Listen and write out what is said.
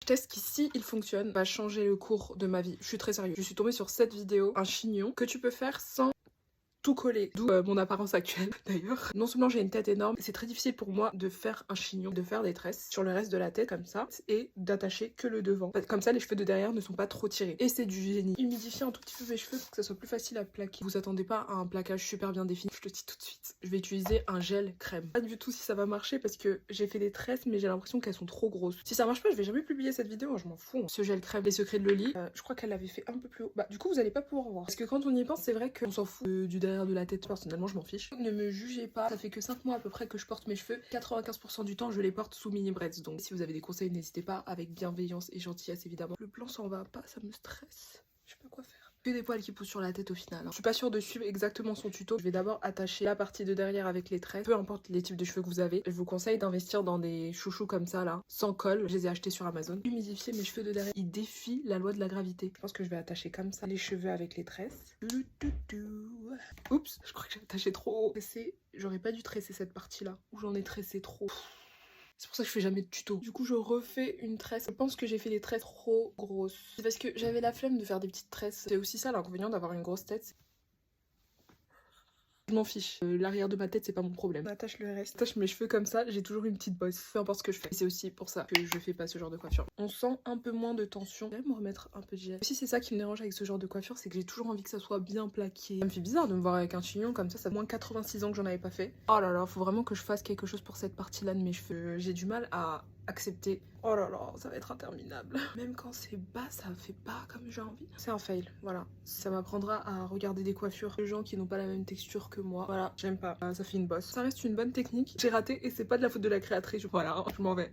teste qui, si il fonctionne, va changer le cours de ma vie. Je suis très sérieuse. Je suis tombée sur cette vidéo, un chignon que tu peux faire sans tout coller, d'où mon apparence actuelle d'ailleurs. Non seulement j'ai une tête énorme, c'est très difficile pour moi de faire un chignon, de faire des tresses sur le reste de la tête comme ça et d'attacher que le devant. Comme ça les cheveux de derrière ne sont pas trop tirés. Et c'est du génie. Humidifier un tout petit peu mes cheveux pour que ça soit plus facile à plaquer. Vous attendez pas à un plaquage super bien défini, je le dis tout de suite. Je vais utiliser un gel crème. Pas du tout si ça va marcher parce que j'ai fait des tresses mais j'ai l'impression qu'elles sont trop grosses. Si ça marche pas, je vais jamais publier cette vidéo, je m'en fous. Ce gel crème, les secrets de Loli, je crois qu'elle l'avait fait un peu plus haut. Bah du coup vous allez pas pouvoir voir. Parce que quand on y pense, c'est vrai qu'on s'en fout du derrière de la tête. Personnellement je m'en fiche. Ne me jugez pas, ça fait que 5 mois à peu près que je porte mes cheveux. 95% du temps je les porte sous mini braids. Donc si vous avez des conseils, n'hésitez pas, avec bienveillance et gentillesse évidemment. Le blanc s'en va pas, ça me stresse. Je sais pas quoi faire. Que des poils qui poussent sur la tête au final. Je suis pas sûre de suivre exactement son tuto. Je vais d'abord attacher la partie de derrière avec les tresses. Peu importe les types de cheveux que vous avez. Je vous conseille d'investir dans des chouchous comme ça là, sans colle. Je les ai achetés sur Amazon. Humidifier mes cheveux de derrière. Ils défient la loi de la gravité. Je pense que je vais attacher comme ça les cheveux avec les tresses. Oups, je crois que j'ai attaché trop haut. J'aurais pas dû tresser cette partie là. Ou j'en ai tressé trop. C'est pour ça que je fais jamais de tuto. Du coup, je refais une tresse. Je pense que j'ai fait des tresses trop grosses. C'est parce que j'avais la flemme de faire des petites tresses. C'est aussi ça l'inconvénient d'avoir une grosse tête. Je m'en fiche. L'arrière de ma tête, c'est pas mon problème. J'attache le reste. J'attache mes cheveux comme ça, j'ai toujours une petite bosse. Peu importe ce que je fais. Et c'est aussi pour ça que je fais pas ce genre de coiffure. On sent un peu moins de tension. Je vais me remettre un peu de gel. Aussi, c'est ça qui me dérange avec ce genre de coiffure, c'est que j'ai toujours envie que ça soit bien plaqué. Ça me fait bizarre de me voir avec un chignon comme ça. Ça fait moins 86 ans que j'en avais pas fait. Oh là là, faut vraiment que je fasse quelque chose pour cette partie-là de mes cheveux. J'ai du mal à accepter. Oh là là, ça va être interminable. Même quand c'est bas, ça fait pas comme j'ai envie. C'est un fail, voilà. Ça m'apprendra à regarder des coiffures de gens qui n'ont pas la même texture que moi. Voilà, j'aime pas. Ça fait une bosse. Ça reste une bonne technique. J'ai raté et c'est pas de la faute de la créatrice. Voilà, je m'en vais.